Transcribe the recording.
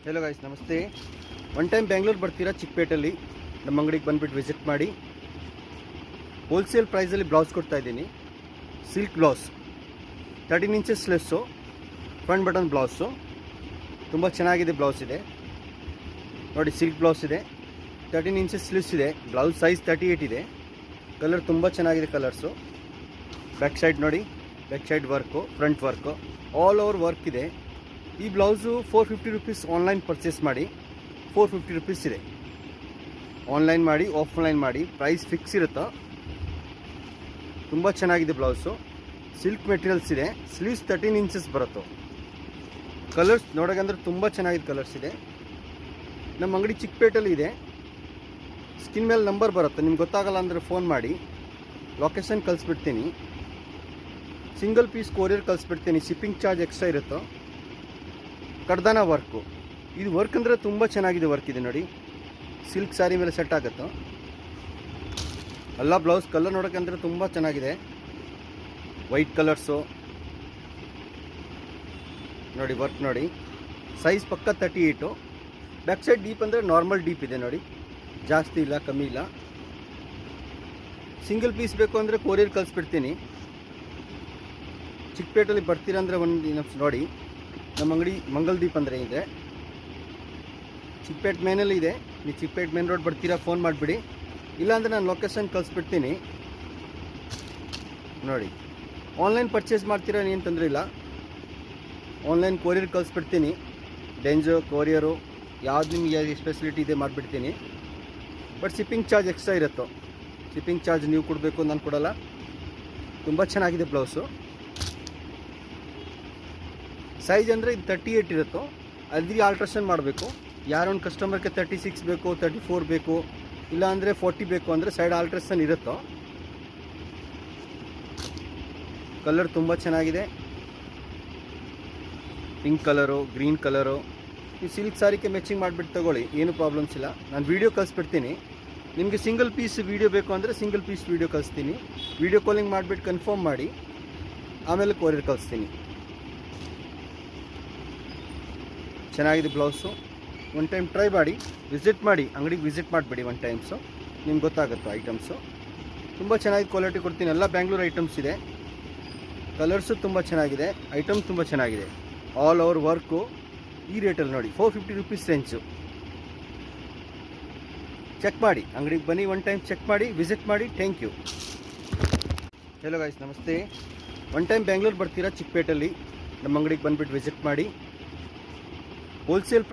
Hello guys नमस्ते। One time Bangalore ಬರ್ತೀರಾ ಚಿಕ್ಕಪೇಟೆಯಲ್ಲಿ ನಮ್ಮ ಅಂಗಡಿಗೆ ಬಂದ್ಬಿಟ್ಟು ವಿಸಿಟ್ ಮಾಡಿ। ಹೋಲ್ಸೇಲ್ ಪ್ರೈಸಲ್ಲಿ ಬ್ಲೌಸ್ ಕೊಡ್ತಾ ಇದ್ದೀನಿ। Silk blouse 13 inches sleeves, front button blouse ತುಂಬ ಚೆನ್ನಾಗಿದೆ ಬ್ಲೌಸ್ ಇದೆ ನೋಡಿ। ಸಿಲ್ಕ್ ಬ್ಲೌಸ್ ಇದೆ, 13 ಇಂಚಸ್ ಸ್ಲೀವ್ಸ್ ಇದೆ, ಬ್ಲೌಸ್ ಸೈಜ್ 38 ಇದೆ। ಕಲರ್ ತುಂಬ ಚೆನ್ನಾಗಿದೆ ಕಲರ್ಸು। ಬ್ಯಾಕ್ ಸೈಡ್ ನೋಡಿ, back side work, front work, all over work ಇದೆ। ಈ ಬ್ಲೌಸು 450 ರೂಪೀಸ್ ಆನ್ಲೈನ್ ಪರ್ಚೇಸ್ ಮಾಡಿ 450 ರೂಪೀಸ್ ಇದೆ। ಆನ್ಲೈನ್ ಮಾಡಿ ಆಫ್ಲೈನ್ ಮಾಡಿ ಪ್ರೈಸ್ ಫಿಕ್ಸ್ ಇರುತ್ತೆ। ತುಂಬ ಚೆನ್ನಾಗಿದೆ ಬ್ಲೌಸು, ಸಿಲ್ಕ್ ಮೆಟೀರಿಯಲ್ಸ್ ಇದೆ, ಸ್ಲೀವ್ಸ್ 13 ಇಂಚಸ್ ಬರುತ್ತೆ। ಕಲರ್ಸ್ ನೋಡೋಕಂದ್ರೆ ತುಂಬ ಚೆನ್ನಾಗಿದೆ ಕಲರ್ಸ್ ಇದೆ। ನಮ್ಮ ಅಂಗಡಿ ಚಿಕ್ಕಪೇಟೆಯಲ್ಲಿ ಇದೆ, ಸ್ಕ್ರೀನ್ ಮೇಲೆ ನಂಬರ್ ಬರುತ್ತೆ, ನಿಮ್ಗೆ ಗೊತ್ತಾಗಲ್ಲ ಅಂದರೆ ಫೋನ್ ಮಾಡಿ, ಲೊಕೇಶನ್ ಕಳಿಸ್ಬಿಡ್ತೀನಿ। ಸಿಂಗಲ್ ಪೀಸ್ ಕೊರಿಯರ್ ಕಳಿಸ್ಬಿಡ್ತೀನಿ, ಶಿಪ್ಪಿಂಗ್ ಚಾರ್ಜ್ ಎಕ್ಸ್ಟ್ರಾ ಇರುತ್ತೆ। ಕಡ್ದಾನ ವರ್ಕು, ಇದು ವರ್ಕ್ ಅಂದರೆ ತುಂಬ ಚೆನ್ನಾಗಿದೆ ವರ್ಕ್ ಇದೆ ನೋಡಿ, ಸಿಲ್ಕ್ ಸ್ಯಾರಿ ಮೇಲೆ ಸೆಟ್ ಆಗುತ್ತೆ ಎಲ್ಲ ಬ್ಲೌಸ್। ಕಲರ್ ನೋಡೋಕ್ಕಂದ್ರೆ ತುಂಬ ಚೆನ್ನಾಗಿದೆ, ವೈಟ್ ಕಲರ್ಸು ನೋಡಿ, ವರ್ಕ್ ನೋಡಿ, ಸೈಜ್ ಪಕ್ಕ 38। ಬ್ಯಾಕ್ ಸೈಡ್ ಡೀಪ್ ಅಂದರೆ ನಾರ್ಮಲ್ ಡೀಪ್ ಇದೆ ನೋಡಿ, ಜಾಸ್ತಿ ಇಲ್ಲ ಕಮ್ಮಿ ಇಲ್ಲ। ಸಿಂಗಲ್ ಪೀಸ್ ಬೇಕು ಅಂದರೆ ಕೊರಿಯರ್ ಕಳಿಸ್ಬಿಡ್ತೀನಿ। ಚಿಕ್ಕಪೇಟೆಯಲ್ಲಿ ಬರ್ತೀರಂದರೆ ಒಂದು ನೋಡಿ, ನಮ್ಮ ಅಂಗಡಿ ಮಂಗಲ್ದೀಪ್ ಅಂದರೆ ಇದೆ, ಚಿಕ್ಕಪೇಟೆ ಮೇನಲ್ಲಿ ಇದೆ। ನೀವು ಚಿಕ್ಕಪೇಟೆ ಮೇನ್ ರೋಡ್ ಬರ್ತೀರಾ ಫೋನ್ ಮಾಡಿಬಿಡಿ, ಇಲ್ಲಾಂದರೆ ನಾನು ಲೊಕೇಶನ್ ಕಳಿಸ್ಬಿಡ್ತೀನಿ ನೋಡಿ। ಆನ್ಲೈನ್ ಪರ್ಚೇಸ್ ಮಾಡ್ತೀರಾ ಏನು ತೊಂದರೆ ಇಲ್ಲ, ಆನ್ಲೈನ್ ಕೊರಿಯರ್ ಕಳಿಸ್ಬಿಡ್ತೀನಿ। ಡೆಂಜೋ ಕೊರಿಯರು ಯಾವ್ದು ನಿಮಗೆ ಫೆಸಿಲಿಟಿ ಇದೆ ಮಾಡಿಬಿಡ್ತೀನಿ, ಬಟ್ ಶಿಪ್ಪಿಂಗ್ ಚಾರ್ಜ್ ಎಕ್ಸ್ಟ್ರಾ ಇರುತ್ತೋ। ಶಿಪ್ಪಿಂಗ್ ಚಾರ್ಜ್ ನೀವು ಕೊಡಬೇಕು, ನಾನು ಕೊಡೋಲ್ಲ। ತುಂಬ ಚೆನ್ನಾಗಿದೆ ಬ್ಲೌಸು, ಸೈಜ್ ಅಂದರೆ ಇದು 38 ಇರುತ್ತೋ, ಅದ್ರಿಗೆ ಆಲ್ಟ್ರೇಷನ್ ಮಾಡಬೇಕು। ಯಾರೊಂದು ಕಸ್ಟಮರ್ಗೆ 36 ಬೇಕು, 34 ಬೇಕು, ಇಲ್ಲ ಅಂದರೆ 40 ಬೇಕು ಅಂದರೆ ಸೈಡ್ ಆಲ್ಟ್ರೇಷನ್ ಇರುತ್ತೋ। ಕಲರ್ ತುಂಬ ಚೆನ್ನಾಗಿದೆ, ಪಿಂಕ್ ಕಲರು, ಗ್ರೀನ್ ಕಲರು, ಈ ಸಿಲ್ಕ್ ಸಾರಿಗೆ ಮ್ಯಾಚಿಂಗ್ ಮಾಡಿಬಿಟ್ಟು ತೊಗೊಳ್ಳಿ, ಏನು ಪ್ರಾಬ್ಲಮ್ಸ್ ಇಲ್ಲ। ನಾನು ವೀಡಿಯೋ ಕಳಿಸ್ಬಿಡ್ತೀನಿ, ನಿಮಗೆ ಸಿಂಗಲ್ ಪೀಸ್ ವೀಡಿಯೋ ಬೇಕು ಅಂದರೆ ಸಿಂಗಲ್ ಪೀಸ್ ವೀಡಿಯೋ ಕಳಿಸ್ತೀನಿ। ವೀಡಿಯೋ ಕಾಲಿಂಗ್ ಮಾಡಿಬಿಟ್ಟು ಕನ್ಫರ್ಮ್ ಮಾಡಿ ಆಮೇಲೆ ಕೊರಿಯರ್ ಕಳಿಸ್ತೀನಿ। ಚೆನ್ನಾಗಿದೆ ಬ್ಲೌಸು, ಒನ್ ಟೈಮ್ ಟ್ರೈ ಮಾಡಿ, ವಿಸಿಟ್ ಮಾಡಿ, ಅಂಗಡಿಗೆ ವಿಸಿಟ್ ಮಾಡಿಬಿಡಿ ಒನ್ ಟೈಮ್ಸು, ನಿಮ್ಗೆ ಗೊತ್ತಾಗುತ್ತೆ ಐಟಮ್ಸು। ತುಂಬ ಚೆನ್ನಾಗಿ ಕ್ವಾಲಿಟಿ ಕೊಡ್ತೀನಿ, ಎಲ್ಲ ಬ್ಯಾಂಗ್ಳೂರ್ ಐಟಮ್ಸ್ ಇದೆ, ಕಲರ್ಸು ತುಂಬ ಚೆನ್ನಾಗಿದೆ, ಐಟಮ್ ತುಂಬ ಚೆನ್ನಾಗಿದೆ, ಆಲ್ ಓವರ್ ವರ್ಕು। ಈ ರೇಟಲ್ಲಿ ನೋಡಿ 450 ರೂಪೀಸ್ ರೇಂಜು। ಚೆಕ್ ಮಾಡಿ, ಅಂಗಡಿಗೆ ಬನ್ನಿ, ಒನ್ ಟೈಮ್ ಚೆಕ್ ಮಾಡಿ, ವಿಸಿಟ್ ಮಾಡಿ। Thank you. Hello guys namaste. One time Bengaluru ಬರ್ತೀರಾ ಚಿಕ್ಕಪೇಟೆಯಲ್ಲಿ ನಮ್ಮ ಅಂಗಡಿಗೆ ಬಂದುಬಿಟ್ಟು ವಿಸಿಟ್ ಮಾಡಿ। ಹೋಲ್ಸೇಲ್